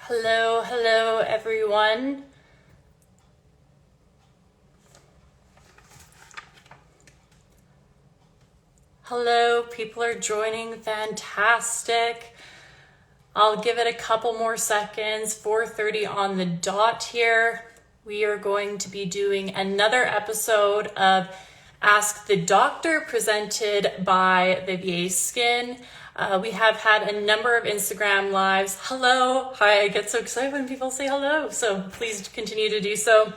Hello, hello everyone. Hello, people are joining. Fantastic. I'll give it a couple more seconds. 4:30 on the dot here. We are going to be doing another episode of Ask the Doctor presented by Vivier Skin. We have had a number of Instagram lives. Hello. Hi, I get so excited when people say hello, so please continue to do so.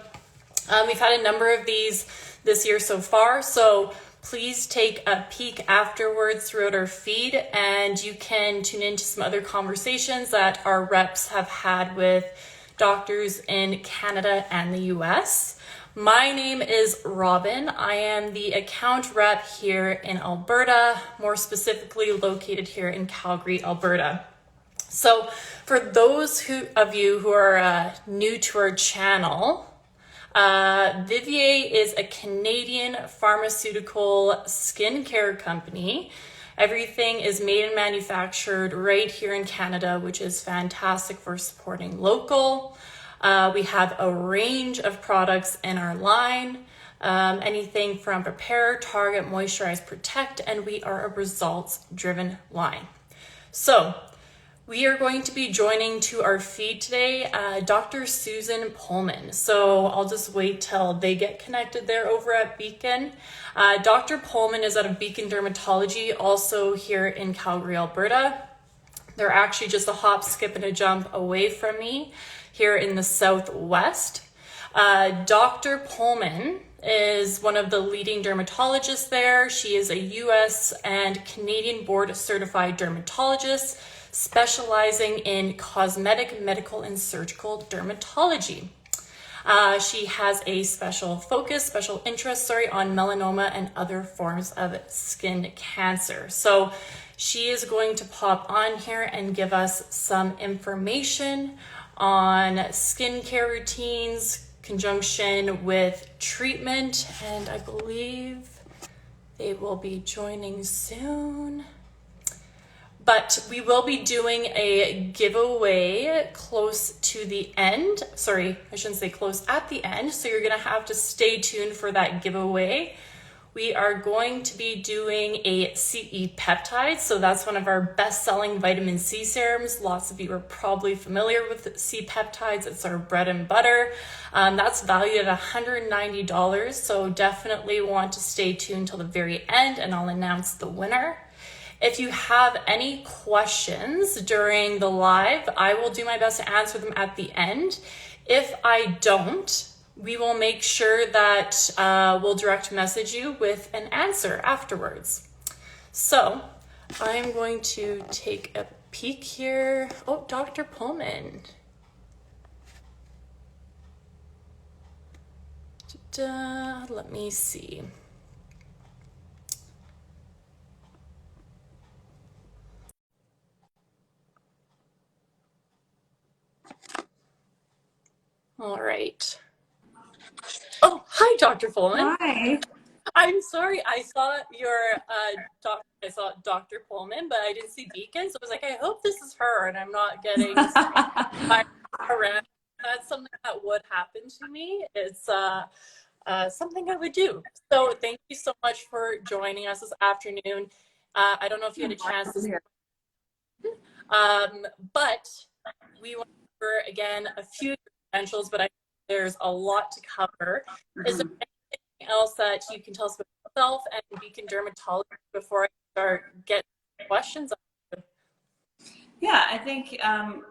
We've had a number of these this year so far, so please take a peek afterwards throughout our feed, and you can tune into some other conversations that our reps have had with doctors in Canada and the US. My name is Robin. I am the account rep here in Alberta, more specifically located here in Calgary, Alberta. So for those of you who are new to our channel, Vivier is a Canadian pharmaceutical skincare company. Everything is made and manufactured right here in Canada, which is fantastic for supporting local. We have a range of products in our line, anything from Prepare, Target, Moisturize, Protect, and we are a results-driven line. So we are going to be joining to our feed today, Dr. Susan Poelman. So I'll just wait till they get connected there over at Beacon. Dr. Poelman is out of Beacon Dermatology, also here in Calgary, Alberta. They're actually just a hop, skip, and a jump away from me here in the Southwest. Dr. Poelman is one of the leading dermatologists there. She is a US and Canadian board certified dermatologist, specializing in cosmetic, medical, and surgical dermatology. She has a special interest, on melanoma and other forms of skin cancer. So she is going to pop on here and give us some information on skincare routines, conjunction with treatment, and I believe they will be joining soon. But we will be doing a giveaway close to the end. Sorry, I shouldn't say close at the end. So you're gonna have to stay tuned for that giveaway. We are going to be doing a CE peptide. So that's one of our best-selling vitamin C serums. Lots of you are probably familiar with C peptides. It's our bread and butter. That's valued at $190. So definitely want to stay tuned till the very end and I'll announce the winner. If you have any questions during the live, I will do my best to answer them at the end. If I don't, we will make sure that we'll direct message you with an answer afterwards. So I'm going to take a peek here. Oh, Dr. Poelman. Let me see. All right. Oh, hi, Dr. Poelman. Hi. I'm sorry, I saw your I saw Dr. Poelman, but I didn't see Beacon, so I was like, I hope this is her and I'm not getting around. That's something that would happen to me. It's something I would do. So thank you so much for joining us this afternoon. I don't know if you had a chance to but we went over, again, a few credentials, but I think there's a lot to cover. Is there anything else that you can tell us about yourself and Beacon Dermatology before I start getting questions? Yeah, I think I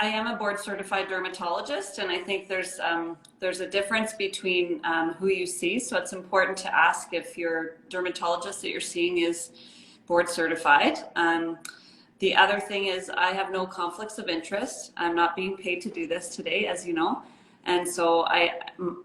am a board certified dermatologist, and I think there's a difference between who you see. So it's important to ask if your dermatologist that you're seeing is board certified. The other thing is I have no conflicts of interest. I'm not being paid to do this today, as you know. And so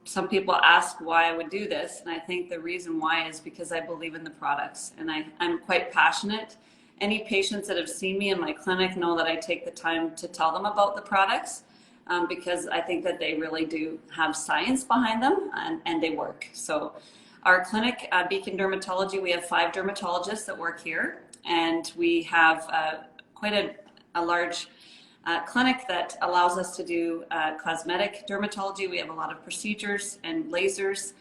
some people ask why I would do this. And I think the reason why is because I believe in the products and I'm quite passionate. Any patients that have seen me in my clinic know that I take the time to tell them about the products because I think that they really do have science behind them and they work. So our clinic, Beacon Dermatology, we have 5 dermatologists that work here, and we have quite a large clinic that allows us to do cosmetic dermatology. We have a lot of procedures and lasers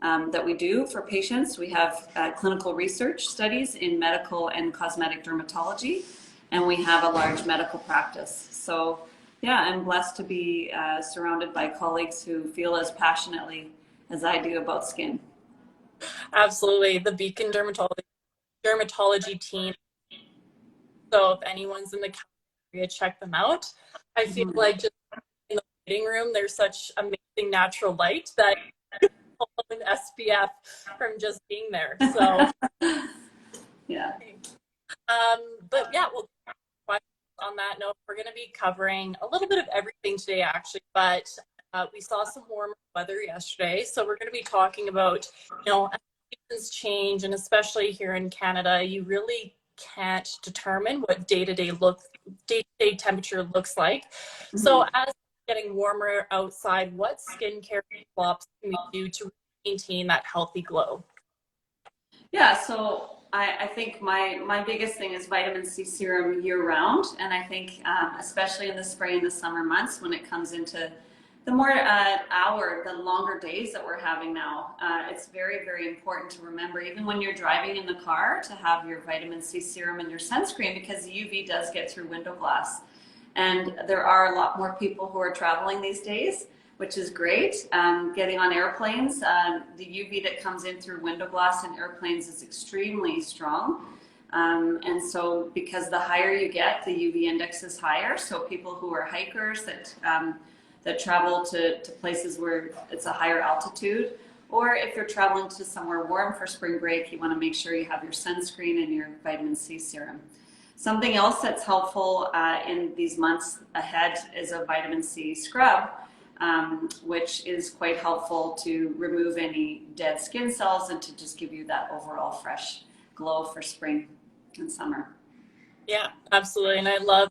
that we do for patients. We have clinical research studies in medical and cosmetic dermatology, and we have a large medical practice. So yeah, I'm blessed to be surrounded by colleagues who feel as passionately as I do about skin. Absolutely. The Beacon dermatology team. So if anyone's in the area, check them out. I feel like just in the waiting room, there's such amazing natural light that an SPF from just being there. So Yeah. but yeah, well, on that note, we're going to be covering a little bit of everything today, actually. But we saw some warmer weather yesterday, so we're going to be talking about, as seasons change, and especially here in Canada, you really can't determine what day-to-day temperature looks like. Mm-hmm. So as it's getting warmer outside, what skincare swaps can we do to maintain that healthy glow? Yeah, so I think my biggest thing is vitamin C serum year round. And I think especially in the spring and the summer months when it comes into the more the longer days that we're having now, it's very, very important to remember, even when you're driving in the car, to have your vitamin C serum and your sunscreen, because the UV does get through window glass. And there are a lot more people who are traveling these days, which is great. Getting on airplanes, the UV that comes in through window glass in airplanes is extremely strong. And so because the higher you get, the UV index is higher. So people who are hikers that travel to places where it's a higher altitude, or if you're traveling to somewhere warm for spring break, you want to make sure you have your sunscreen and your vitamin C serum. Something else that's helpful in these months ahead is a vitamin C scrub, which is quite helpful to remove any dead skin cells and to just give you that overall fresh glow for spring and summer. Yeah, absolutely. And I love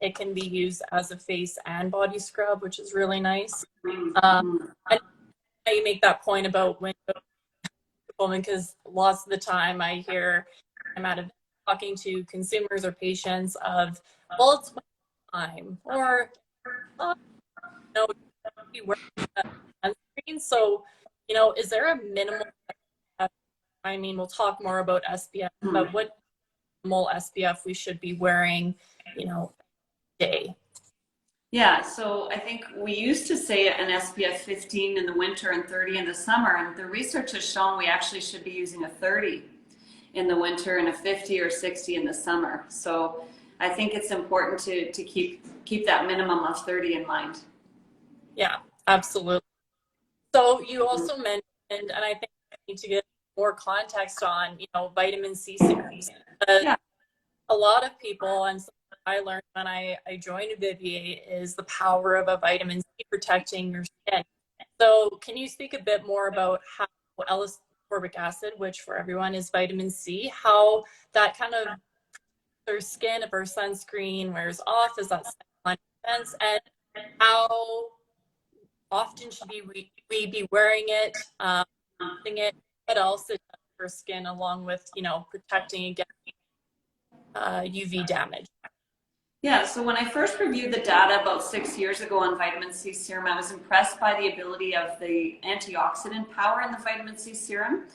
it can be used as a face and body scrub, which is really nice. And you make that point about window, because lots of the time I'm out of talking to consumers or patients of, well, it's time, or be wearing sunscreen. So, is there a minimal? I mean, we'll talk more about SPF, but what minimal SPF we should be wearing, day? Yeah, so I think we used to say an SPF 15 in the winter and 30 in the summer, and the research has shown we actually should be using a 30 in the winter and a 50 or 60 in the summer. So I think it's important to keep that minimum of 30 in mind. Yeah, absolutely. So you also mentioned, and I think I need to get more context on, vitamin C serums. Yeah. A lot of people, and I learned when I joined Vivier, is the power of a vitamin C protecting your skin. So can you speak a bit more about how L-ascorbic acid, which for everyone is vitamin C, how that kind of their skin, if our sunscreen wears off, is that sense, and how often should we be wearing it, what else it does for skin, along with, protecting against UV damage? Yeah, so when I first reviewed the data about 6 years ago on vitamin C serum, I was impressed by the ability of the antioxidant power in the vitamin C serum.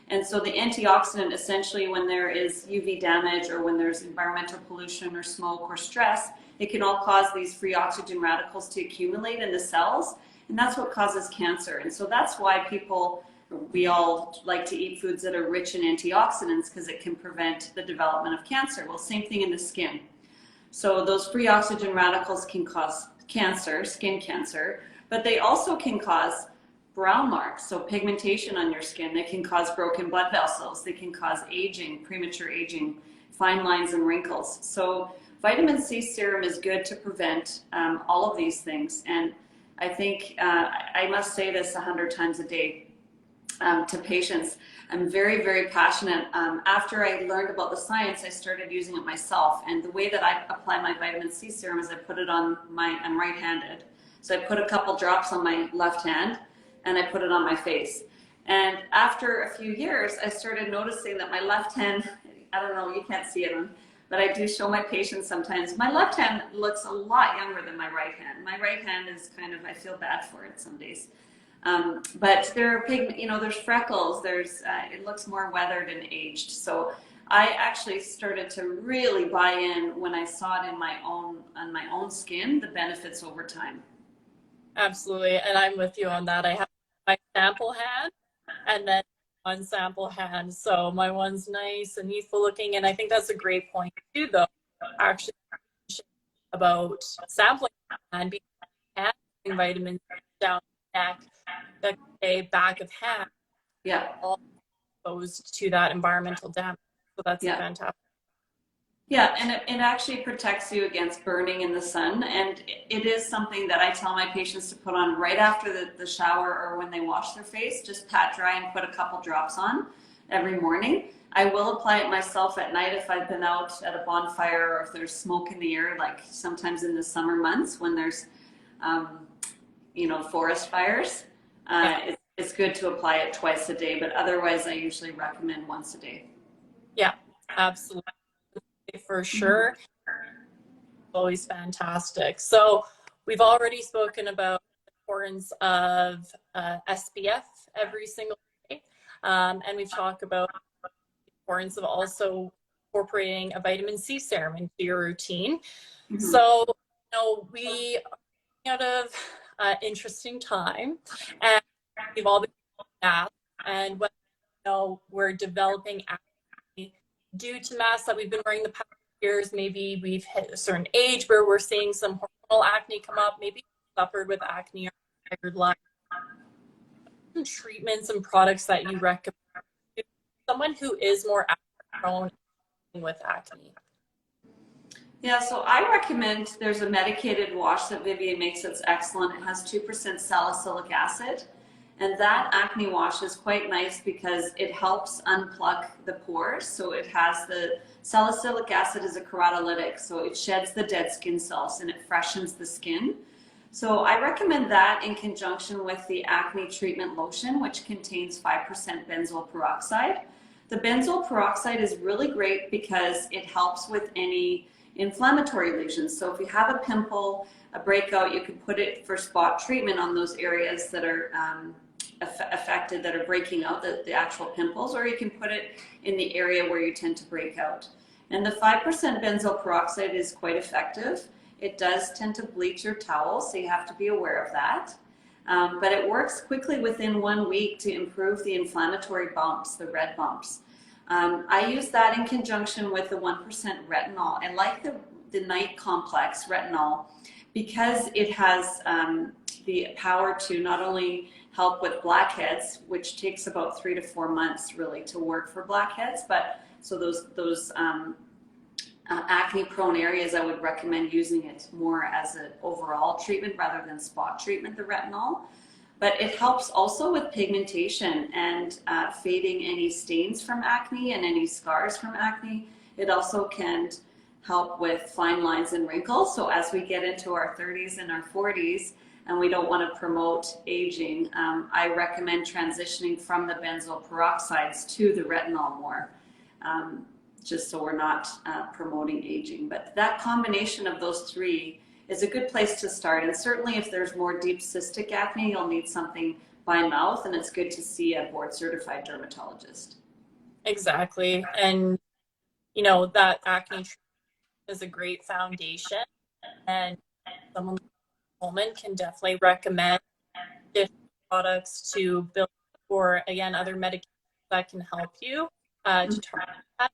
And so the antioxidant, essentially, when there is UV damage or when there's environmental pollution or smoke or stress, it can all cause these free oxygen radicals to accumulate in the cells, and that's what causes cancer. And so that's why we all like to eat foods that are rich in antioxidants, because it can prevent the development of cancer. Well, same thing in the skin. So those free oxygen radicals can cause cancer, skin cancer, but they also can cause brown marks, so pigmentation on your skin. They can cause broken blood vessels. They can cause aging, premature aging, fine lines and wrinkles. So vitamin C serum is good to prevent all of these things. And I think I must say this 100 times a day to patients. I'm very, very passionate. After I learned about the science, I started using it myself. And the way that I apply my vitamin C serum is I put it on I'm right-handed. So I put a couple drops on my left hand and I put it on my face. And after a few years, I started noticing that my left hand, I don't know, you can't see it, but I do show my patients sometimes. My left hand looks a lot younger than my right hand. My right hand is kind of, I feel bad for it some days. But there are there's freckles, it looks more weathered and aged. So I actually started to really buy in when I saw it on my own skin, the benefits over time. Absolutely. And I'm with you on that. I have my sample hand and then one sample hand. So my one's nice and youthful looking. And I think that's a great point too, though, actually about sampling and being vitamin C down the neck, the back of hand, Yeah. all exposed to that environmental damage. So that's Yeah. fantastic. Yeah, and it actually protects you against burning in the sun. And it is something that I tell my patients to put on right after the shower or when they wash their face. Just pat dry and put a couple drops on every morning. I will apply it myself at night if I've been out at a bonfire or if there's smoke in the air, like sometimes in the summer months when there's, forest fires. It's good to apply it twice a day, but otherwise I usually recommend once a day. Yeah, absolutely. For sure. Always fantastic. So we've already spoken about the importance of SPF every single day. And we've talked about the importance of also incorporating a vitamin C serum into your routine. Mm-hmm. So, we are out of interesting time and we've all been asked, and when we're developing acne due to masks that we've been wearing the past years, maybe we've hit a certain age where we're seeing some hormonal acne come up, maybe suffered with acne or tired life. Treatments and products that you recommend to someone who is more prone with acne? Yeah, so I recommend, there's a medicated wash that Vivian makes that's excellent. It has 2% salicylic acid. And that acne wash is quite nice because it helps unplug the pores. So it has the salicylic acid is a keratolytic, so it sheds the dead skin cells and it freshens the skin. So I recommend that in conjunction with the acne treatment lotion, which contains 5% benzoyl peroxide. The benzoyl peroxide is really great because it helps with any inflammatory lesions. So if you have a pimple, a breakout, you can put it for spot treatment on those areas that are affected, that are breaking out, the actual pimples, or you can put it in the area where you tend to break out. And the 5% benzoyl peroxide is quite effective. It does tend to bleach your towels, so you have to be aware of that. But it works quickly within 1 week to improve the inflammatory bumps, the red bumps. I use that in conjunction with the 1% retinol. I like the night complex retinol because it has the power to not only help with blackheads, which takes about 3 to 4 months really to work for blackheads, but so those acne prone areas, I would recommend using it more as an overall treatment rather than spot treatment, the retinol. But it helps also with pigmentation and fading any stains from acne and any scars from acne. It also can help with fine lines and wrinkles. So as we get into our 30s and our 40s and we don't want to promote aging, I recommend transitioning from the benzoyl peroxides to the retinol more, just so we're not promoting aging. But that combination of those three is a good place to start. And certainly if there's more deep cystic acne, you'll need something by mouth, and it's good to see a board certified dermatologist. Exactly. And that acne is a great foundation, and someone like Poelman can definitely recommend different products to build, or again, other medications that can help you to target that.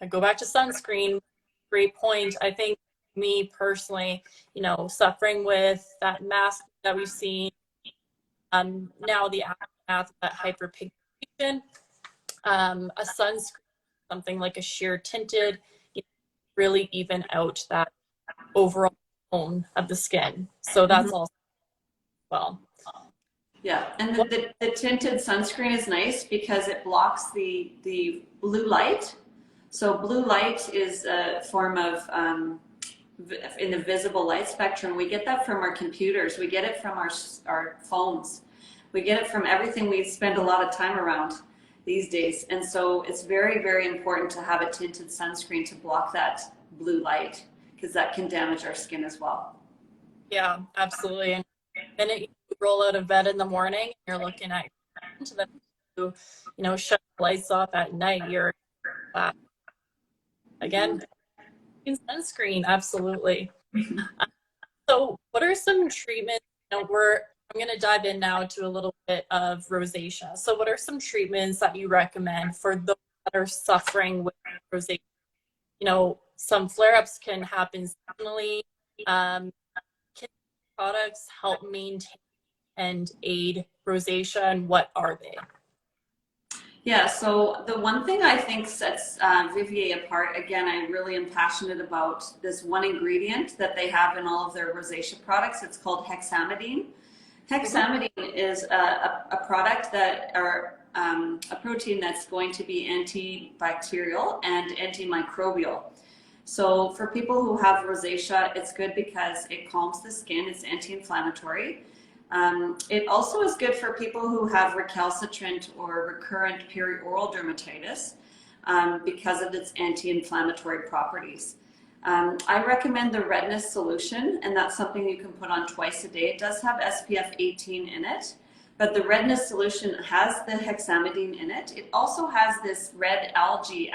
I go back to sunscreen. Great point. I think me personally, suffering with that mask that we've seen, now the aftermath of that hyperpigmentation, a sunscreen, something like a sheer tinted, really even out that overall tone of the skin. So that's also well. Yeah, and the tinted sunscreen is nice because it blocks the blue light. So blue light is a form of in the visible light spectrum. We get that from our computers. We get it from our phones. We get it from everything we spend a lot of time around. these days. And so it's very, very important to have a tinted sunscreen to block that blue light, because that can damage our skin as well. Yeah, absolutely. And then you roll out of bed in the morning, you're looking at your phone, then shut the lights off at night. You're again in sunscreen, absolutely. So, what are some treatments? I'm going to dive in now to a little bit of rosacea. So, what are some treatments that you recommend for those that are suffering with rosacea? Some flare-ups can happen seasonally. Can products help maintain and aid rosacea, and what are they? Yeah, so the one thing I think sets Vivier apart, again, I really am passionate about this one ingredient that they have in all of their rosacea products. It's called hexamidine. Hexamidine is a product that, or a protein that's going to be antibacterial and antimicrobial. So for people who have rosacea, it's good because it calms the skin, it's anti-inflammatory. It also is good for people who have recalcitrant or recurrent perioral dermatitis because of its anti-inflammatory properties. I recommend the redness solution, and that's something you can put on twice a day. It does have SPF 18 in it, but the redness solution has the hexamidine in it. It also has this red algae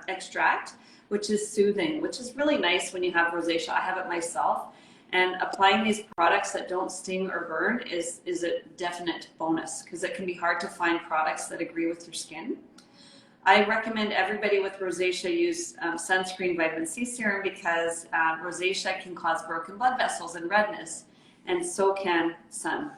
extract, which is soothing, which is really nice when you have rosacea. I have it myself. And applying these products that don't sting or burn is a definite bonus, because it can be hard to find products that agree with your skin. I recommend everybody with rosacea use sunscreen vitamin C serum, because rosacea can cause broken blood vessels and redness, and so can sun.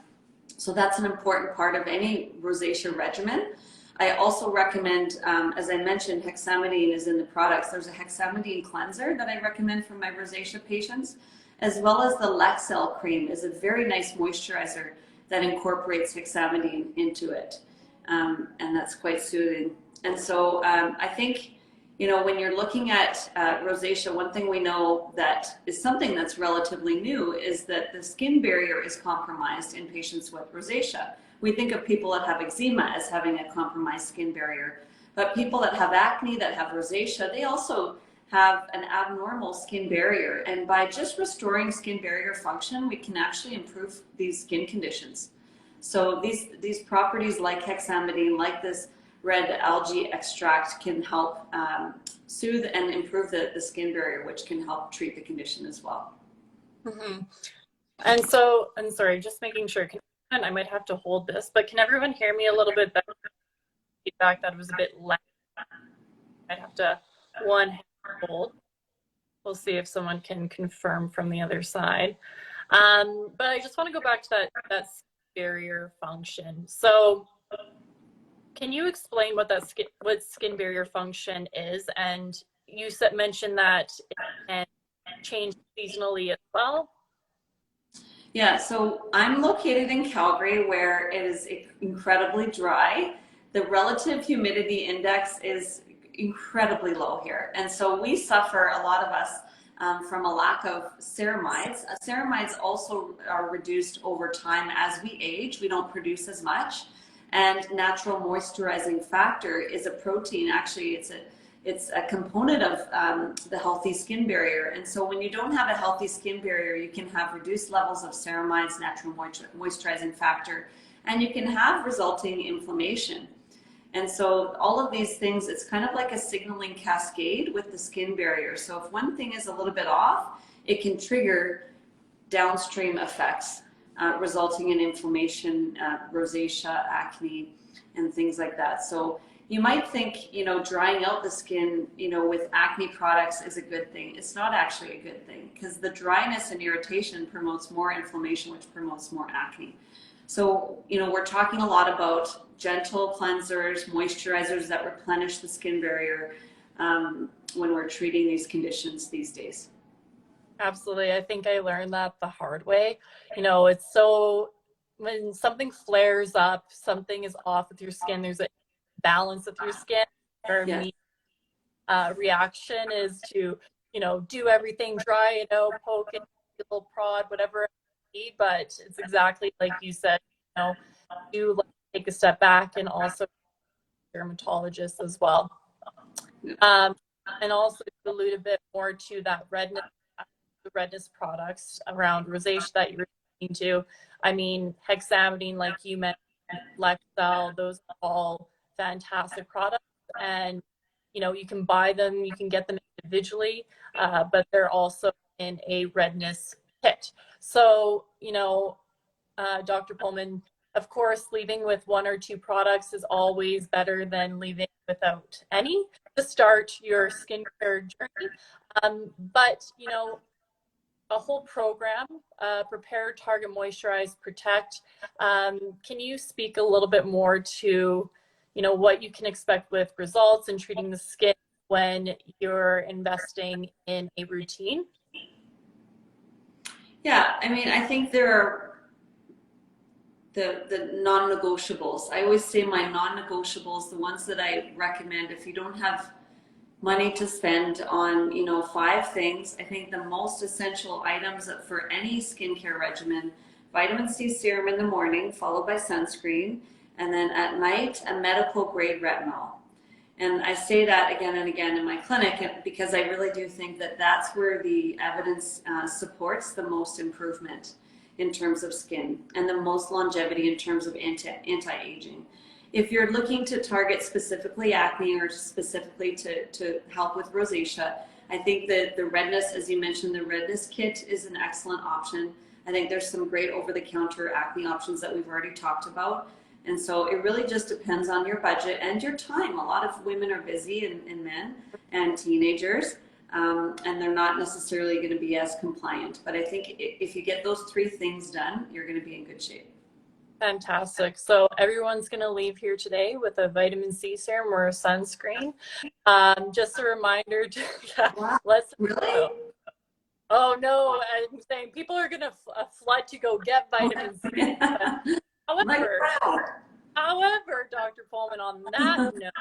So that's an important part of any rosacea regimen. I also recommend, as I mentioned, hexamidine is in the products. There's a hexamidine cleanser that I recommend for my rosacea patients, as well as the Lexel cream is a very nice moisturizer that incorporates hexamidine into it. And that's quite soothing. And so I think, when you're looking at rosacea, one thing we know that is something that's relatively new is that the skin barrier is compromised in patients with rosacea. We think of people that have eczema as having a compromised skin barrier, but people that have acne, that have rosacea, they also have an abnormal skin barrier. And by just restoring skin barrier function, we can actually improve these skin conditions. So these properties like hexamidine, like this red algae extract, can help soothe and improve the skin barrier, which can help treat the condition as well. Mm-hmm. And so, I'm sorry, just making sure, I might have to hold this, but can everyone hear me a little bit better? Feedback that it was a bit loud. I'd have to hold. We'll see if someone can confirm from the other side. But I just want to go back to that barrier function. So can you explain what skin barrier function is? And you mentioned that it can change seasonally as well. Yeah, so I'm located in Calgary, where it is incredibly dry. The relative humidity index is incredibly low here. And so we suffer, a lot of us, from a lack of ceramides. Ceramides also are reduced over time as we age. We don't produce as much. And natural moisturizing factor is a protein. Actually, it's a component of the healthy skin barrier. And so when you don't have a healthy skin barrier, you can have reduced levels of ceramides, natural moisturizing factor, and you can have resulting inflammation. And so all of these things, it's kind of like a signaling cascade with the skin barrier. So if one thing is a little bit off, it can trigger downstream effects, resulting in inflammation, rosacea, acne, and things like that. So you might think, drying out the skin, with acne products is a good thing. It's not actually a good thing, because the dryness and irritation promotes more inflammation, which promotes more acne. So, we're talking a lot about gentle cleansers, moisturizers that replenish the skin barrier when we're treating these conditions these days. Absolutely. I think I learned that the hard way. It's so, when something flares up, something is off with your skin, there's a balance with your skin. Our immediate reaction is to, do everything, dry it out, poke it, a little prod, whatever it may be. But it's exactly like you said, do take a step back and also dermatologist as well. And also to allude a bit more to that redness, the redness products around rosacea that you're speaking to. I mean, hexamidine, like you mentioned, Lexel, those are all fantastic products. And, you know, you can buy them, you can get them individually, but they're also in a redness kit. So, you know, Dr. Poelman, of course, leaving with 1 or 2 products is always better than leaving without any to start your skincare journey. But, you know, a whole program, prepare, target, moisturize, protect. Can you speak a little bit more to, you know, what you can expect with results and treating the skin when you're investing in a routine? Yeah, I mean, I think there are the non-negotiables. I always say my non-negotiables, the ones that I recommend if you don't have money to spend on, you know, 5 things. I think the most essential items for any skincare regimen: vitamin C serum in the morning, followed by sunscreen, and then at night, a medical grade retinol. And I say that again and again in my clinic because I really do think that that's where the evidence supports the most improvement in terms of skin and the most longevity in terms of anti-aging. If you're looking to target specifically acne or specifically to help with rosacea, I think that the redness, as you mentioned, the redness kit is an excellent option. I think there's some great over-the-counter acne options that we've already talked about. And so it really just depends on your budget and your time. A lot of women are busy, and men and teenagers, and they're not necessarily going to be as compliant. But I think if you get those 3 things done, you're going to be in good shape. Fantastic. So everyone's going to leave here today with a vitamin C serum or a sunscreen. Just a reminder to Wow, let's. really? Oh no, I'm saying people are going to flood to go get vitamin C. However, Dr. Poelman, on that note,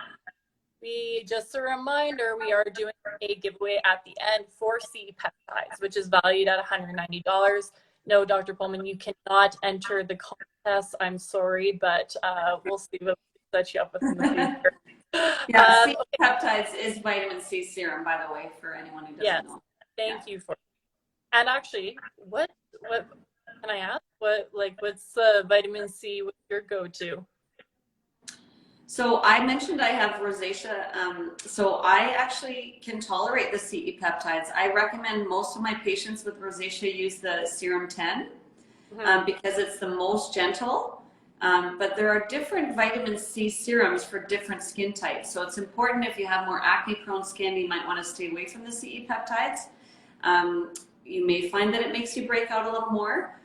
just a reminder, we are doing a giveaway at the end for C peptides, which is valued at $190. No, Dr. Poelman, you cannot enter the contest. I'm sorry, but we'll see what we set you up with in the future. Yeah, C peptides is vitamin C serum, by the way, for anyone who doesn't know. Thank you for. And actually, what can I ask? What's vitamin C? What's your go-to? So I mentioned I have rosacea, so I actually can tolerate the CE peptides. I recommend most of my patients with rosacea use the serum 10 because it's the most gentle. But there are different vitamin C serums for different skin types. So it's important if you have more acne-prone skin, you might want to stay away from the CE peptides. You may find that it makes you break out a little more.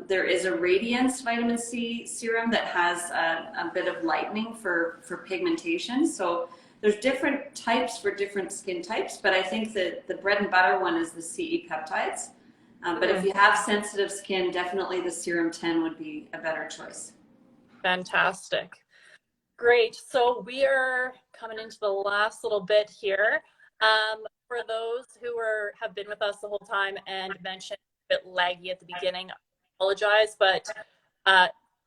There is a Radiance vitamin C serum that has a bit of lightening for pigmentation. So there's different types for different skin types, but I think that the bread and butter one is the CE peptides. But if you have sensitive skin, definitely the serum 10 would be a better choice. Fantastic. Great. So we are coming into the last little bit here. For those who have been with us the whole time and mentioned a bit laggy at the beginning, I apologize, but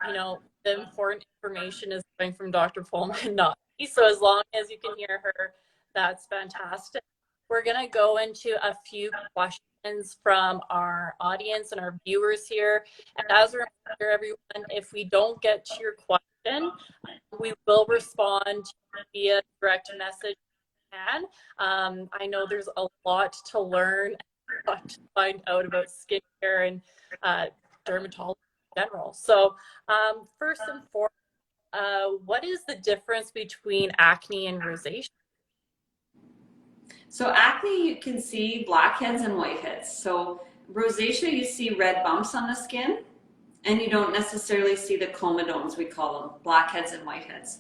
you know, the important information is coming from Dr. Poelman, not me. So as long as you can hear her, that's fantastic. We're going to go into a few questions from our audience and our viewers here. And as a reminder, everyone, if we don't get to your question, we will respond via direct message. I know there's a lot to learn and to find out about skincare and dermatology in general. So first and foremost, what is the difference between acne and rosacea? So acne, you can see blackheads and whiteheads. So rosacea, you see red bumps on the skin, and you don't necessarily see the comedones, we call them, blackheads and whiteheads.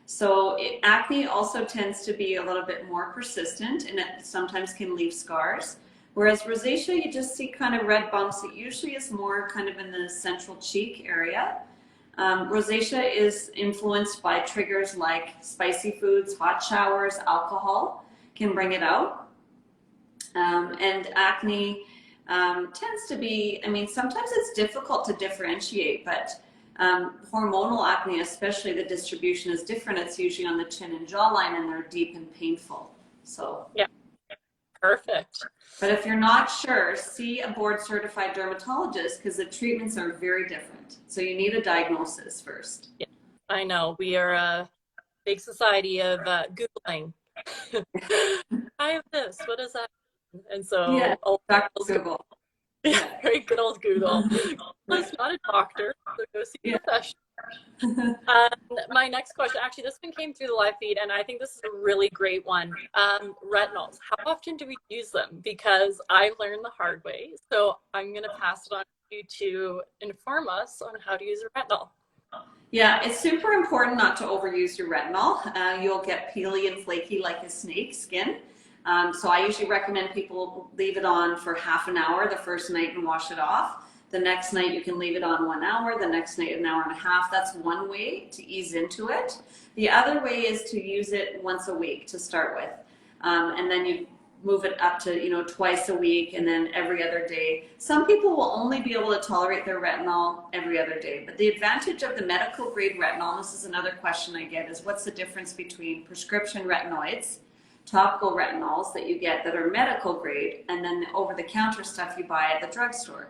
So acne also tends to be a little bit more persistent, and it sometimes can leave scars. Whereas rosacea, you just see kind of red bumps. It usually is more kind of in the central cheek area. Rosacea is influenced by triggers like spicy foods, hot showers, alcohol can bring it out. And acne tends to be, I mean, sometimes it's difficult to differentiate, but Hormonal acne, especially the distribution is different. It's usually on the chin and jawline, and they're deep and painful. So, Yeah, perfect. but if you're not sure, see a board certified dermatologist because the treatments are very different. So you need a diagnosis first. Yeah, I know we are a big society of Googling. I have this. What is that? And Yeah, so, Dr. Google. yeah, Yeah. very good old Google. Google's not a doctor, so go see a Yeah. professional. My next question, actually, this one came through the live feed, and I think this is a really great one. Retinols, how often do we use them? Because I learned the hard way, so I'm going to pass it on to you to inform us on how to use a retinol. Yeah, it's super important not to overuse your retinol. You'll get peely and flaky like a snake skin. So I usually recommend people leave it on for half an hour the first night and wash it off. The next night you can leave it on 1 hour, the next night an hour and a half. That's one way to ease into it. The other way is to use it once a week to start with. And then you move it up to, twice a week and then every other day. Some people will only be able to tolerate their retinol every other day. But the advantage of the medical grade retinol, and this is another question I get, is what's the difference between prescription retinoids, topical retinols that you get that are medical grade, and then the over-the-counter stuff you buy at the drugstore.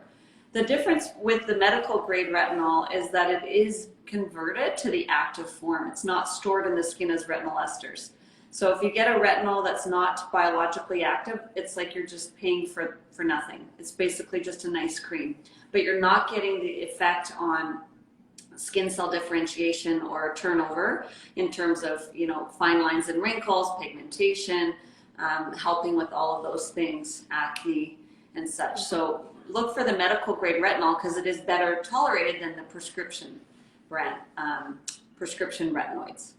The difference with the medical grade retinol is that it is converted to the active form. It's not stored in the skin as retinol esters. So if you get a retinol that's not biologically active, it's like you're just paying for nothing. It's basically just a nice cream, but you're not getting the effect on skin cell differentiation or turnover in terms of, fine lines and wrinkles, pigmentation, helping with all of those things, acne and such. So look for the medical grade retinol because it is better tolerated than the prescription retinoids.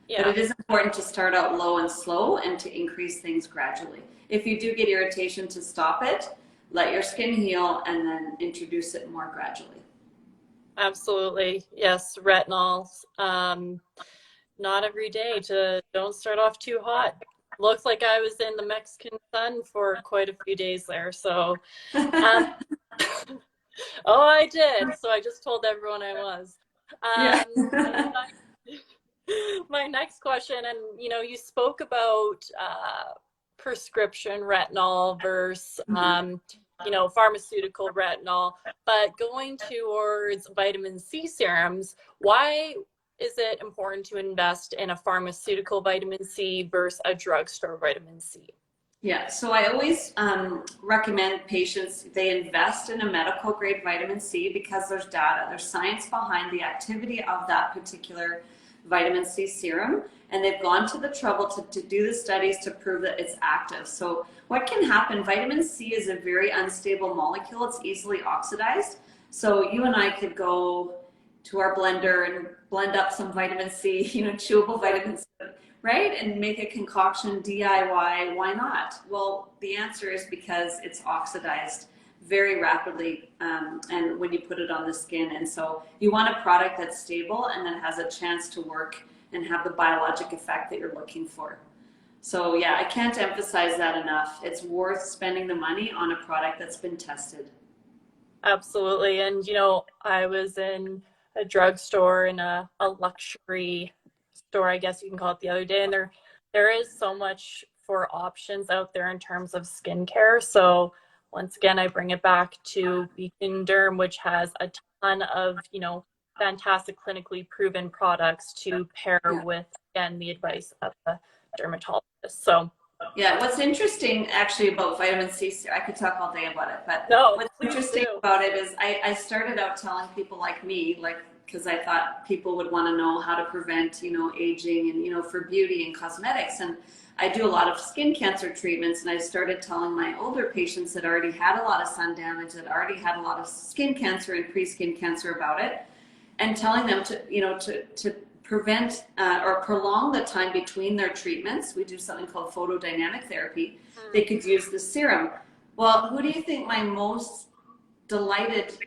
Yeah. But it is important to start out low and slow and to increase things gradually. If you do get irritation, to stop it, let your skin heal, and then introduce it more gradually. Absolutely. Yes, retinols. Not every day. Don't start off too hot. Looks like I was in the Mexican sun for quite a few days there. So, oh, I did. So I just told everyone I was. Yeah. My next question, and you spoke about prescription retinol versus pharmaceutical retinol, but going towards vitamin C serums, why is it important to invest in a pharmaceutical vitamin C versus a drugstore vitamin C? Yeah, so I always recommend patients, they invest in a medical grade vitamin C because there's data, there's science behind the activity of that particular vitamin C serum, and they've gone to the trouble to do the studies to prove that it's active. So what can happen, vitamin C is a very unstable molecule, it's easily oxidized. So you and I could go to our blender and blend up some vitamin C, chewable vitamin C, right? And make a concoction DIY, why not? Well, the answer is because it's oxidized very rapidly and when you put it on the skin. And so you want a product that's stable and that has a chance to work and have the biologic effect that you're looking for. So yeah, I can't emphasize that enough. It's worth spending the money on a product that's been tested. Absolutely. And, I was in a drugstore in a luxury store, I guess you can call it, the other day, and there is so much for options out there in terms of skincare. So once again, I bring it back to Beacon Derm, which has a ton of, fantastic clinically proven products to pair with, again, the advice of a dermatologist. So yeah, what's interesting actually about vitamin C, I could talk all day about it, but what's interesting about it is I started out telling people like me, because I thought people would want to know how to prevent, aging and, for beauty and cosmetics. And I do a lot of skin cancer treatments, and I started telling my older patients that already had a lot of sun damage, that already had a lot of skin cancer and pre-skin cancer about it, and telling them to prevent or prolong the time between their treatments. We do something called photodynamic therapy. They could use the serum. Well, who do you think my most delighted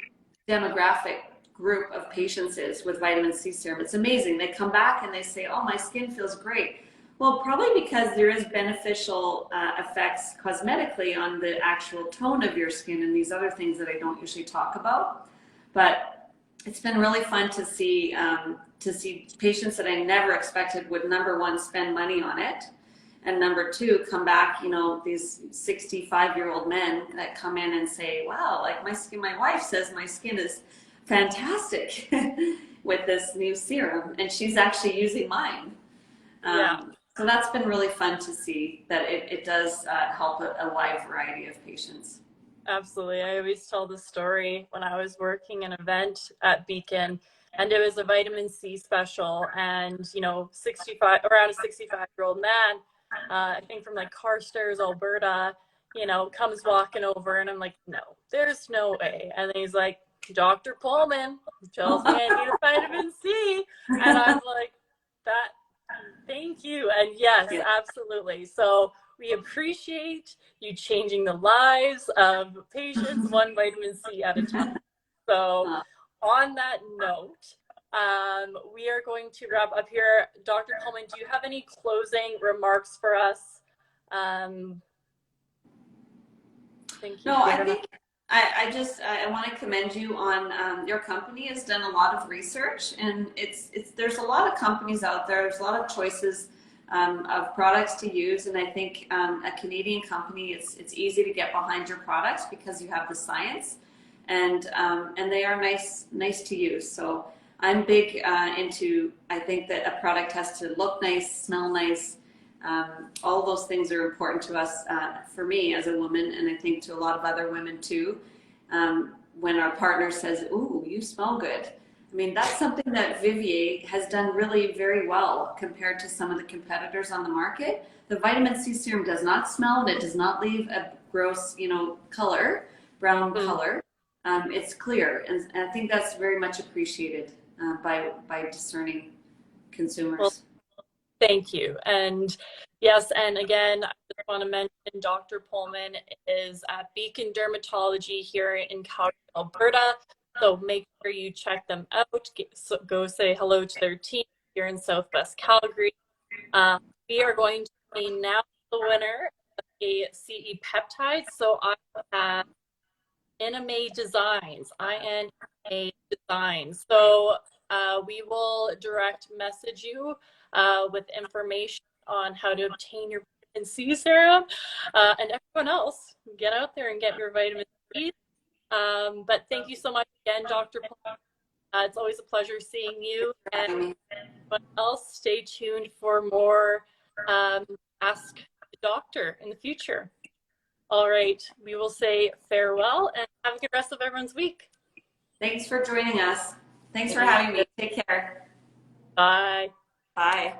demographic group of patients is with vitamin C serum? It's amazing. They come back and they say, oh, my skin feels great. Well, probably because there is beneficial effects cosmetically on the actual tone of your skin and these other things that I don't usually talk about. But it's been really fun to see patients that I never expected would, number one, spend money on it, and number two, come back, you know, these 65-year-old men that come in and say, wow, like my skin, my wife says my skin is fantastic with this new serum, and she's actually using mine. Yeah. So that's been really fun to see that it does help a wide variety of patients. Absolutely. I always tell the story when I was working an event at Beacon, and it was a vitamin C special, and 65, around a 65-year-old man, I think from like Carstairs, Alberta, comes walking over, and I'm like, no, there's no way. And then he's like, Dr. Poelman tells me I need a vitamin C, and I'm like, that. Thank you. And yes, Yeah. absolutely. So we appreciate you changing the lives of patients one vitamin C at a time. So on that note, we are going to wrap up here. Dr. Poelman, do you have any closing remarks for us? Thank you. No, I think I want to commend you on your company has done a lot of research, and it's there's a lot of companies out there. There's a lot of choices of products to use, and I think a Canadian company, it's easy to get behind your products because you have the science, and they are nice to use. So I'm big into, I think that a product has to look nice, smell nice. All those things are important to us, for me as a woman, and I think to a lot of other women too. When our partner says, "Ooh, you smell good," I mean, that's something that Vivier has done really very well compared to some of the competitors on the market. The vitamin C serum does not smell, and it does not leave a gross, color, brown color. It's clear, and I think that's very much appreciated by discerning Well, consumers. thank you. And yes, and again, I just want to mention Dr. Poelman is at Beacon Dermatology here in Calgary, Alberta. So make sure you check them out. Go say hello to their team here in Southwest Calgary. We are going to announce the winner of a CE peptide. So I have Iname Designs, INA Designs. So we will direct message you with information on how to obtain your vitamin C serum. And everyone else, get out there and get your vitamin C. But thank you so much again, Dr. Paul. It's always a pleasure seeing you. And everyone else, stay tuned for more Ask the Doctor in the future. All right, we will say farewell and have a good rest of everyone's week. Thanks for joining us. Thanks for having me. Take care. Bye. Bye.